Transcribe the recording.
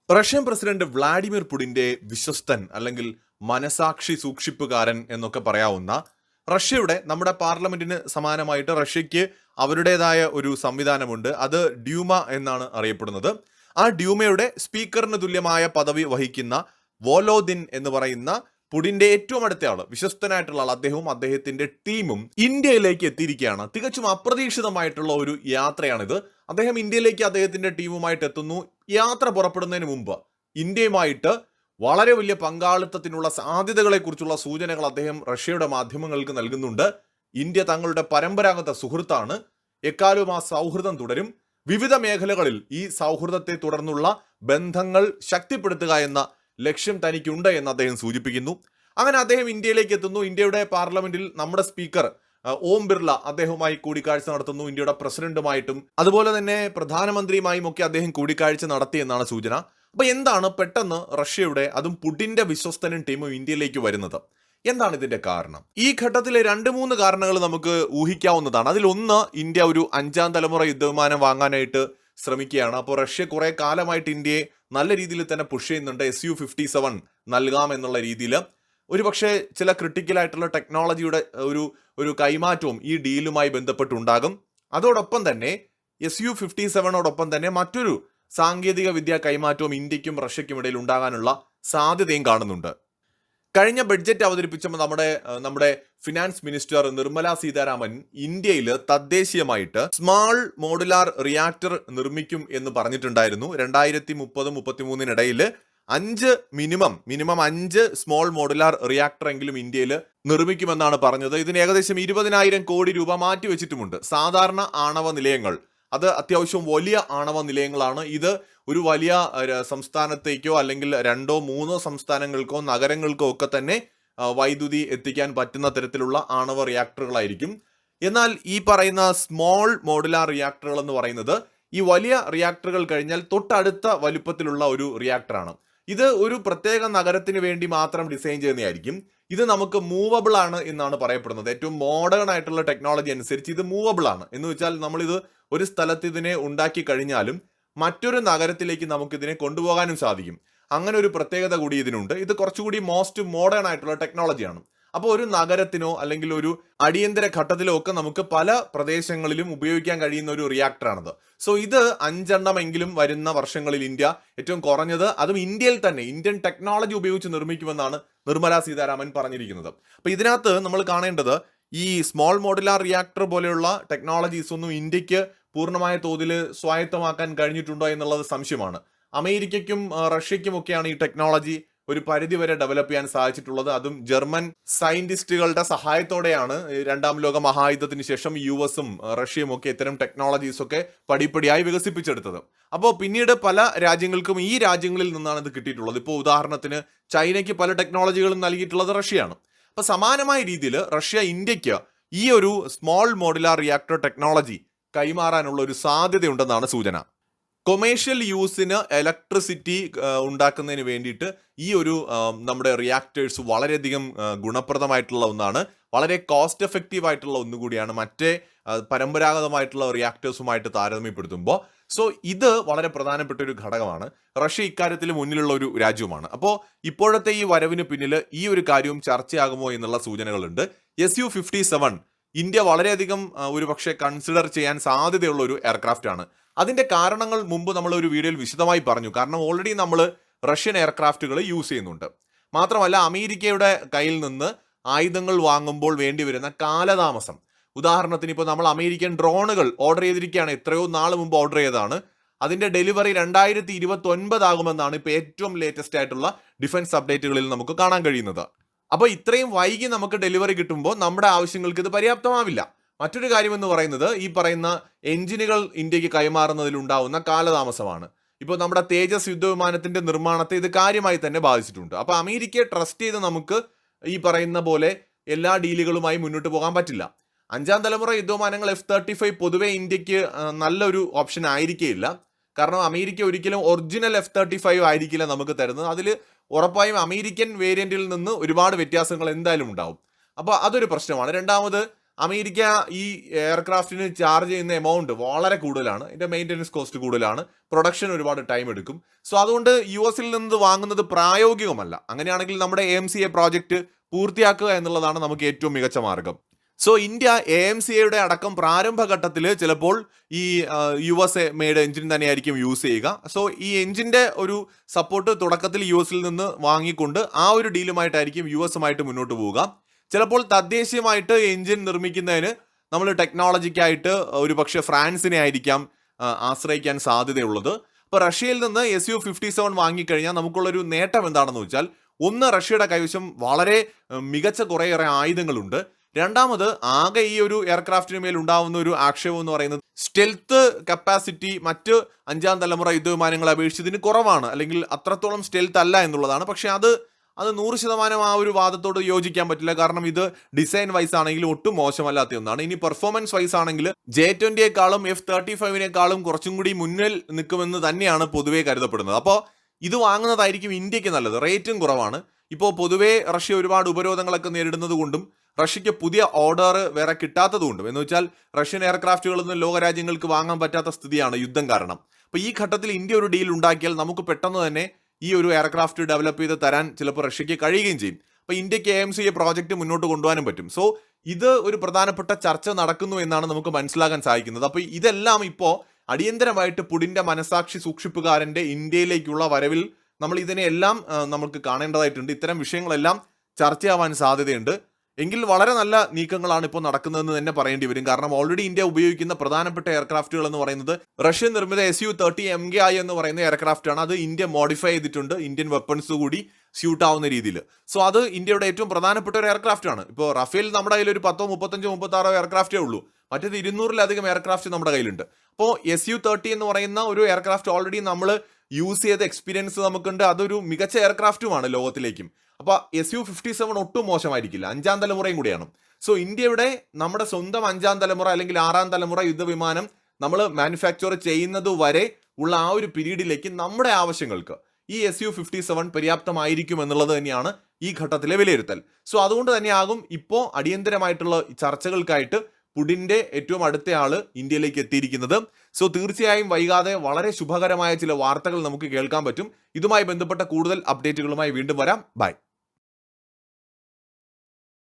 Russian president Vladimir പുടിന്റെ വിശ്വസ്തൻ അല്ലെങ്കിൽ മനസാക്ഷി സൂക്ഷിപ്പുകാരൻ എന്നൊക്കെ പറയാവുന്ന റഷ്യയുടെ നമ്മുടെ പാർലമെന്റിന് സമാനമായിട്ട് റഷ്യയ്ക്ക് അവരുടേതായ ഒരു സംവിധാനമുണ്ട്. അത് ഡ്യൂമ എന്നാണ് അറിയപ്പെടുന്നത്. ആ ഡ്യൂമയുടെ സ്പീക്കറിന് തുല്യമായ പദവി വഹിക്കുന്ന വോലോദിൻ എന്ന് പറയുന്ന പുടിന്റെ ഏറ്റവും അടുത്ത ആള്, വിശ്വസ്തനായിട്ടുള്ള ആൾ, അദ്ദേഹവും അദ്ദേഹത്തിന്റെ ടീമും ഇന്ത്യയിലേക്ക് എത്തിയിരിക്കുകയാണ്. തികച്ചും അപ്രതീക്ഷിതമായിട്ടുള്ള ഒരു യാത്രയാണിത്. അദ്ദേഹം ഇന്ത്യയിലേക്ക് അദ്ദേഹത്തിന്റെ ടീമുമായിട്ട് എത്തുന്നു. യാത്ര പുറപ്പെടുന്നതിന് മുമ്പ് ഇന്ത്യയുമായിട്ട് വളരെ വലിയ പങ്കാളിത്തത്തിനുള്ള സാധ്യതകളെ കുറിച്ചുള്ള സൂചനകൾ അദ്ദേഹം റഷ്യയുടെ മാധ്യമങ്ങൾക്ക് നൽകുന്നുണ്ട്. ഇന്ത്യ തങ്ങളുടെ പരമ്പരാഗത സുഹൃത്താണ്, എക്കാലവും ആ സൗഹൃദം തുടരും, വിവിധ മേഖലകളിൽ ഈ സൗഹൃദത്തെ തുടർന്നുള്ള ബന്ധങ്ങൾ ശക്തിപ്പെടുത്തുക എന്ന ലക്ഷ്യം തനിക്കുണ്ട് എന്ന് അദ്ദേഹം സൂചിപ്പിക്കുന്നു. അങ്ങനെ അദ്ദേഹം ഇന്ത്യയിലേക്ക് എത്തുന്നു. ഇന്ത്യയുടെ പാർലമെന്റിൽ നമ്മുടെ സ്പീക്കർ ഓം ബിർള അദ്ദേഹവുമായി കൂടിക്കാഴ്ച നടത്തുന്നു. ഇന്ത്യയുടെ പ്രസിഡന്റുമായിട്ടും അതുപോലെ തന്നെ പ്രധാനമന്ത്രിയുമായും ഒക്കെ അദ്ദേഹം കൂടിക്കാഴ്ച നടത്തിയെന്നാണ് സൂചന. അപ്പൊ എന്താണ് പെട്ടെന്ന് റഷ്യയുടെ, അതും പുടിന്റെ വിശ്വസ്തനും ടീമും ഇന്ത്യയിലേക്ക് വരുന്നത്? എന്താണ് ഇതിന്റെ കാരണം? ഈ ഘട്ടത്തിലെ 2-3 കാരണങ്ങൾ നമുക്ക് ഊഹിക്കാവുന്നതാണ്. അതിലൊന്ന്, ഇന്ത്യ ഒരു 5ാം തലമുറ യുദ്ധവിമാനം വാങ്ങാനായിട്ട് ശ്രമിക്കുകയാണ്. അപ്പോൾ റഷ്യ കുറെ കാലമായിട്ട് ഇന്ത്യയെ നല്ല രീതിയിൽ തന്നെ പുഷ് ചെയ്യുന്നുണ്ട്. Su-57 നൽകാം എന്നുള്ള രീതിയിൽ. ഒരുപക്ഷെ ചില ക്രിട്ടിക്കലായിട്ടുള്ള ടെക്നോളജിയുടെ ഒരു കൈമാറ്റവും ഈ ഡീലുമായി ബന്ധപ്പെട്ടുണ്ടാകും. അതോടൊപ്പം തന്നെ Su-57 തന്നെ മറ്റൊരു സാങ്കേതിക വിദ്യ കൈമാറ്റവും ഇന്ത്യക്കും റഷ്യയ്ക്കും ഇടയിൽ ഉണ്ടാകാനുള്ള സാധ്യതയും കാണുന്നുണ്ട്. കഴിഞ്ഞ ബഡ്ജറ്റ് അവതരിപ്പിച്ചപ്പോൾ നമ്മുടെ ഫിനാൻസ് മിനിസ്റ്റർ നിർമ്മല സീതാരാമൻ ഇന്ത്യയിൽ തദ്ദേശീയമായിട്ട് സ്മാൾ മോഡുലാർ റിയാക്ടർ നിർമ്മിക്കും എന്ന് പറഞ്ഞിട്ടുണ്ടായിരുന്നു. 2030-33 മിനിമം 5 സ്മോൾ മോഡുലാർ റിയാക്ടർ എങ്കിലും ഇന്ത്യയിൽ നിർമ്മിക്കുമെന്നാണ് പറഞ്ഞത്. ഇതിന് ഏകദേശം 20,000 കോടി രൂപ മാറ്റിവെച്ചിട്ടുമുണ്ട്. സാധാരണ ആണവ നിലയങ്ങൾ, അത് അത്യാവശ്യം വലിയ ആണവ നിലയങ്ങളാണ്. ഇത് ഒരു വലിയ സംസ്ഥാനത്തേക്കോ അല്ലെങ്കിൽ 2-3 സംസ്ഥാനങ്ങൾക്കോ നഗരങ്ങൾക്കോ ഒക്കെ തന്നെ വൈദ്യുതി എത്തിക്കാൻ പറ്റുന്ന തരത്തിലുള്ള ആണവ റിയാക്ടറുകളായിരിക്കും. എന്നാൽ ഈ പറയുന്ന സ്മോൾ മോഡുലാർ റിയാക്ടറുകൾ എന്ന് പറയുന്നത് ഈ വലിയ റിയാക്ടറുകൾ കഴിഞ്ഞാൽ തൊട്ടടുത്ത വലുപ്പത്തിലുള്ള ഒരു റിയാക്ടറാണ്. ഇത് ഒരു പ്രത്യേക നഗരത്തിന് വേണ്ടി മാത്രം ഡിസൈൻ ചെയ്യുന്നതായിരിക്കും. ഇത് നമുക്ക് മൂവബിൾ ആണ് എന്നാണ് പറയപ്പെടുന്നത്. ഏറ്റവും മോഡേൺ ആയിട്ടുള്ള ടെക്നോളജി അനുസരിച്ച് ഇത് മൂവബിൾ ആണ് എന്ന് വെച്ചാൽ നമ്മളിത് ഒരു സ്ഥലത്ത് ഇതിനെ ഉണ്ടാക്കി കഴിഞ്ഞാലും മറ്റൊരു നഗരത്തിലേക്ക് നമുക്കിതിനെ കൊണ്ടുപോകാനും സാധിക്കും. അങ്ങനെ ഒരു പ്രത്യേകത കൂടി ഇതിനുണ്ട്. ഇത് കുറച്ചുകൂടി മോസ്റ്റ് മോഡേൺ ആയിട്ടുള്ള ടെക്നോളജിയാണ്. അപ്പോൾ ഒരു നഗരത്തിനോ അല്ലെങ്കിൽ ഒരു അടിയന്തര ഘട്ടത്തിലോ ഒക്കെ നമുക്ക് പല പ്രദേശങ്ങളിലും ഉപയോഗിക്കാൻ കഴിയുന്ന ഒരു റിയാക്ടറാണിത്. സോ ഇത് 5 വരുന്ന വർഷങ്ങളിൽ ഇന്ത്യ ഏറ്റവും കുറഞ്ഞത്, അതും ഇന്ത്യയിൽ തന്നെ ഇന്ത്യൻ ടെക്നോളജി ഉപയോഗിച്ച് നിർമ്മിക്കുമെന്നാണ് നിർമ്മല സീതാരാമൻ പറഞ്ഞിരിക്കുന്നത്. അപ്പൊ ഇതിനകത്ത് നമ്മൾ കാണേണ്ടത്, ഈ സ്മോൾ മോഡുലാർ റിയാക്ടർ പോലെയുള്ള ടെക്നോളജീസ് ഒന്നും ഇന്ത്യക്ക് പൂർണ്ണമായ തോതിൽ സ്വായത്തമാക്കാൻ കഴിഞ്ഞിട്ടുണ്ടോ എന്നുള്ളത് സംശയമാണ്. അമേരിക്കയ്ക്കും റഷ്യയ്ക്കും ഒക്കെയാണ് ഈ ടെക്നോളജി ഒരു പരിധി വരെ ഡെവലപ്പ് ചെയ്യാൻ സാധിച്ചിട്ടുള്ളത്. അതും ജർമ്മൻ സയന്റിസ്റ്റുകളുടെ സഹായത്തോടെയാണ് 2ാം ലോക മഹായുദ്ധത്തിന് ശേഷം US-ഉം റഷ്യയും ഒക്കെ ഇത്തരം ടെക്നോളജീസ് ഒക്കെ പടിപ്പടിയായി വികസിപ്പിച്ചെടുത്തത്. അപ്പോൾ പിന്നീട് പല രാജ്യങ്ങൾക്കും ഈ രാജ്യങ്ങളിൽ നിന്നാണ് ഇത് കിട്ടിയിട്ടുള്ളത്. ഇപ്പോൾ ഉദാഹരണത്തിന് ചൈനയ്ക്ക് പല ടെക്നോളജികളും നൽകിയിട്ടുള്ളത് റഷ്യയാണ്. അപ്പൊ സമാനമായ രീതിയിൽ റഷ്യ ഇന്ത്യക്ക് ഈ ഒരു സ്മോൾ മോഡുലാർ റിയാക്ടർ ടെക്നോളജി കൈമാറാനുള്ള ഒരു സാധ്യതയുണ്ടെന്നാണ് സൂചന. കൊമേഴ്ഷ്യൽ യൂസിന് ഇലക്ട്രിസിറ്റി ഉണ്ടാക്കുന്നതിന് വേണ്ടിയിട്ട് ഈ ഒരു നമ്മുടെ റിയാക്ടേഴ്സ് വളരെയധികം ഗുണപ്രദമായിട്ടുള്ള ഒന്നാണ്. വളരെ കോസ്റ്റ് എഫക്റ്റീവ് ആയിട്ടുള്ള ഒന്നുകൂടിയാണ് മറ്റേ പരമ്പരാഗതമായിട്ടുള്ള റിയാക്ടേഴ്സുമായിട്ട് താരതമ്യപ്പെടുത്തുമ്പോൾ. സോ ഇത് വളരെ പ്രധാനപ്പെട്ട ഒരു ഘടകമാണ്. റഷ്യ ഇക്കാര്യത്തിൽ മുന്നിലുള്ള ഒരു രാജ്യവുമാണ്. അപ്പോൾ ഇപ്പോഴത്തെ ഈ വരവിന് പിന്നിൽ ഈ ഒരു കാര്യവും ചർച്ചയാകുമോ എന്നുള്ള സൂചനകളുണ്ട്. Su-57 ഇന്ത്യ വളരെയധികം ഒരുപക്ഷെ കൺസിഡർ ചെയ്യാൻ സാധ്യതയുള്ള ഒരു എയർക്രാഫ്റ്റ് ആണ്. അതിന്റെ കാരണങ്ങൾ മുമ്പ് നമ്മൾ ഒരു വീഡിയോയിൽ വിശദമായി പറഞ്ഞു. കാരണം ഓൾറെഡി നമ്മൾ റഷ്യൻ എയർക്രാഫ്റ്റുകൾ യൂസ് ചെയ്യുന്നുണ്ട്. മാത്രമല്ല അമേരിക്കയുടെ കയ്യിൽ നിന്ന് ആയുധങ്ങൾ വാങ്ങുമ്പോൾ വേണ്ടിവരുന്ന കാലതാമസം, ഉദാഹരണത്തിന് ഇപ്പോൾ നമ്മൾ അമേരിക്കൻ ഡ്രോണുകൾ ഓർഡർ ചെയ്തിരിക്കുകയാണ്. എത്രയോ നാൾ മുമ്പ് ഓർഡർ ചെയ്തതാണ്. അതിന്റെ ഡെലിവറി 2029 ആകുമെന്നാണ് ഇപ്പോൾ ഏറ്റവും ലേറ്റസ്റ്റ് ആയിട്ടുള്ള ഡിഫൻസ് അപ്ഡേറ്റുകളിൽ നമുക്ക് കാണാൻ കഴിയുന്നത്. അപ്പോൾ ഇത്രയും വൈകി നമുക്ക് ഡെലിവറി കിട്ടുമ്പോൾ നമ്മുടെ ആവശ്യങ്ങൾക്ക് ഇത് പര്യാപ്തമാവില്ല. മറ്റൊരു കാര്യം എന്ന് പറയുന്നത്, ഈ പറയുന്ന എഞ്ചിനുകൾ ഇന്ത്യക്ക് കൈമാറുന്നതിലുണ്ടാവുന്ന കാലതാമസമാണ്. ഇപ്പോൾ നമ്മുടെ തേജസ് യുദ്ധവിമാനത്തിന്റെ നിർമ്മാണത്തെ ഇത് കാര്യമായി തന്നെ ബാധിച്ചിട്ടുണ്ട്. അപ്പോൾ അമേരിക്കയെ ട്രസ്റ്റ് ചെയ്ത് നമുക്ക് ഈ പറയുന്ന പോലെ എല്ലാ ഡീലുകളുമായി മുന്നോട്ട് പോകാൻ പറ്റില്ല. 5ാം തലമുറ യുദ്ധവിമാനങ്ങൾ F-35 പൊതുവെ ഇന്ത്യക്ക് നല്ലൊരു ഓപ്ഷൻ ആയിരിക്കില്ല. കാരണം അമേരിക്ക ഒരിക്കലും ഒറിജിനൽ F-35 ആയിരിക്കില്ല നമുക്ക് തരുന്നത്. അതിൽ ഉറപ്പായും അമേരിക്കൻ വേരിയന്റിൽ നിന്ന് ഒരുപാട് വ്യത്യാസങ്ങൾ എന്തായാലും ഉണ്ടാവും. അപ്പോൾ അതൊരു പ്രശ്നമാണ്. രണ്ടാമത്, അമേരിക്ക ഈ എയർക്രാഫ്റ്റിന് ചാർജ് ചെയ്യുന്ന എമൗണ്ട് വളരെ കൂടുതലാണ്, ഇതിന്റെ മെയിൻ്റെനൻസ് കോസ്റ്റ് കൂടുതലാണ്, പ്രൊഡക്ഷൻ ഒരുപാട് ടൈം എടുക്കും. സോ അതുകൊണ്ട് US-ൽ നിന്ന് വാങ്ങുന്നത് പ്രായോഗികമല്ല. അങ്ങനെയാണെങ്കിൽ നമ്മുടെ AMCA പ്രോജക്റ്റ് പൂർത്തിയാക്കുക എന്നുള്ളതാണ് നമുക്ക് ഏറ്റവും മികച്ച മാർഗം. സോ ഇന്ത്യ AMCAയുടെ അടക്കം പ്രാരംഭഘട്ടത്തിൽ ചിലപ്പോൾ ഈ US മെയ്ഡ് എഞ്ചിൻ തന്നെയായിരിക്കും യൂസ് ചെയ്യുക. സോ ഈ എഞ്ചിന്റെ ഒരു സപ്പോർട്ട് തുടക്കത്തിൽ US-ൽ നിന്ന് വാങ്ങിക്കൊണ്ട് ആ ഒരു ഡീലുമായിട്ടായിരിക്കും US-ഉമായിട്ട് മുന്നോട്ട് പോവുക. ചിലപ്പോൾ തദ്ദേശീയമായിട്ട് എഞ്ചിൻ നിർമ്മിക്കുന്നതിന് നമ്മൾ ടെക്നോളജിക്കായിട്ട് ഒരു പക്ഷേ ഫ്രാൻസിനെ ആയിരിക്കാം ആശ്രയിക്കാൻ സാധ്യതയുള്ളത്. അപ്പോൾ റഷ്യയിൽ നിന്ന് Su-57 വാങ്ങിക്കഴിഞ്ഞാൽ നമുക്കുള്ളൊരു നേട്ടം എന്താണെന്ന് വെച്ചാൽ, ഒന്ന്, റഷ്യയുടെ കൈവശം വളരെ മികച്ച കുറേയേറെ ആയുധങ്ങളുണ്ട്. രണ്ടാമത്, ആകെ ഈ ഒരു എയർക്രാഫ്റ്റിന് മേൽ ഉണ്ടാവുന്ന ഒരു ആക്ഷേപം എന്ന് പറയുന്നത് സ്റ്റെൽത്ത് കപ്പാസിറ്റി മറ്റ് 5ാം തലമുറ യുദ്ധവിമാനങ്ങളെ അപേക്ഷിച്ച് ഇതിന് കുറവാണ്, അല്ലെങ്കിൽ അത്രത്തോളം സ്റ്റെൽത്ത് അല്ല എന്നുള്ളതാണ്. പക്ഷെ അത് 100% ആ ഒരു വാദത്തോട് യോജിക്കാൻ പറ്റില്ല. കാരണം ഇത് ഡിസൈൻ വൈസ് ആണെങ്കിലും ഒട്ടും മോശമല്ലാത്ത ഒന്നാണ്. ഇനി പെർഫോമൻസ് വൈസ് ആണെങ്കിൽ J-20യെക്കാളും F-35നെക്കാളും കുറച്ചും കൂടി മുന്നിൽ നിൽക്കുമെന്ന് തന്നെയാണ് പൊതുവേ കരുതപ്പെടുന്നത്. അപ്പോൾ ഇത് വാങ്ങുന്നതായിരിക്കും ഇന്ത്യക്ക് നല്ലത്. റേറ്റും കുറവാണ്. ഇപ്പോൾ പൊതുവേ റഷ്യ ഒരുപാട് ഉപരോധങ്ങളൊക്കെ നേരിടുന്നത് കൊണ്ടും റഷ്യക്ക് പുതിയ ഓർഡർ വേറെ കിട്ടാത്തതുകൊണ്ടും, എന്ന് വെച്ചാൽ റഷ്യൻ എയർക്രാഫ്റ്റുകളൊന്നും ലോകരാജ്യങ്ങൾക്ക് വാങ്ങാൻ പറ്റാത്ത സ്ഥിതിയാണ് യുദ്ധം കാരണം. അപ്പോൾ ഈ ഘട്ടത്തിൽ ഇന്ത്യ ഒരു ഡീൽ ഉണ്ടാക്കിയാൽ നമുക്ക് പെട്ടെന്ന് തന്നെ ഈ ഒരു എയർക്രാഫ്റ്റ് ഡെവലപ്പ് ചെയ്ത് തരാൻ ചിലപ്പോൾ റഷ്യക്ക് കഴിയുകയും ചെയ്യും. അപ്പോൾ ഇന്ത്യക്ക് AMCA പ്രോജക്റ്റ് മുന്നോട്ട് കൊണ്ടുപോകാനും പറ്റും. സോ ഇത് ഒരു പ്രധാനപ്പെട്ട ചർച്ച നടക്കുന്നു എന്നാണ് നമുക്ക് മനസ്സിലാക്കാൻ സാധിക്കുന്നത്. അപ്പോൾ ഇതെല്ലാം ഇപ്പോൾ അടിയന്തരമായിട്ട് പുടിൻ്റെ മനസാക്ഷി സൂക്ഷിപ്പുകാരൻ്റെ ഇന്ത്യയിലേക്കുള്ള വരവിൽ നമ്മൾ ഇതിനെല്ലാം നമുക്ക് കാണേണ്ടതായിട്ടുണ്ട്. ഇത്തരം വിഷയങ്ങളെല്ലാം ചർച്ചയാവാൻ സാധ്യതയുണ്ട്. എങ്കിൽ വളരെ നല്ല നീക്കങ്ങളാണ് ഇപ്പോൾ നടക്കുന്നതെന്ന് തന്നെ പറയേണ്ടി വരും. കാരണം ഓൾറെഡി ഇന്ത്യ ഉപയോഗിക്കുന്ന പ്രധാനപ്പെട്ട എയർക്രാഫ്റ്റുകൾ എന്ന് പറയുന്നത് റഷ്യൻ നിർമ്മിത Su-30 MKI എന്ന് പറയുന്ന എയർക്രാഫ്റ്റാണ്. അത് ഇന്ത്യ മോഡിഫൈ ചെയ്തിട്ടുണ്ട്, ഇന്ത്യൻ വെപ്പൺസ് കൂടി സ്യൂട്ട് ആവുന്ന രീതിയിൽ. സോ അത് ഇന്ത്യയുടെ ഏറ്റവും പ്രധാനപ്പെട്ട ഒരു എയർക്രാഫ്റ്റ് ആണ്. ഇപ്പോൾ റഫേൽ നമ്മുടെ കയ്യിൽ ഒരു 10, 35, 36 എയർക്രാഫ്റ്റേ ഉള്ളൂ. മറ്റേത് 200-ലധികം എയർക്രാഫ്റ്റ് നമ്മുടെ കയ്യിലുണ്ട്. അപ്പോൾ Su-30 എന്ന് പറയുന്ന ഒരു എയർക്രാഫ്റ്റ് ഓൾറെഡി നമ്മൾ യൂസ് ചെയ്ത എക്സ്പീരിയൻസ് നമുക്കുണ്ട്. അതൊരു മികച്ച എയർക്രാഫ്റ്റുമാണ് ലോകത്തിലേക്കും. അപ്പോൾ Su-57 ഒട്ടും മോശമായിരിക്കില്ല, 5ാം തലമുറയും കൂടിയാണ്. സോ ഇന്ത്യയുടെ നമ്മുടെ സ്വന്തം 5ാം തലമുറ അല്ലെങ്കിൽ 6ാം തലമുറ യുദ്ധവിമാനം നമ്മൾ മാനുഫാക്ചർ ചെയ്യുന്നത് വരെ ഉള്ള ആ ഒരു പീരീഡിലേക്ക് നമ്മുടെ ആവശ്യങ്ങൾക്ക് ഈ Su-57 പര്യാപ്തമായിരിക്കും എന്നുള്ളത് തന്നെയാണ് ഈ ഘട്ടത്തിലെ വിലയിരുത്തൽ. സോ അതുകൊണ്ട് തന്നെയാകും ഇപ്പോൾ അടിയന്തരമായിട്ടുള്ള ചർച്ചകൾക്കായിട്ട് പുടിൻ്റെ ഏറ്റവും അടുത്ത ആള് ഇന്ത്യയിലേക്ക് എത്തിയിരിക്കുന്നത്. സോ തീർച്ചയായും വൈകാതെ വളരെ ശുഭകരമായ ചില വാർത്തകൾ നമുക്ക് കേൾക്കാൻ പറ്റും. ഇതുമായി ബന്ധപ്പെട്ട കൂടുതൽ അപ്ഡേറ്റുകളുമായി വീണ്ടും വരാം. ബൈ.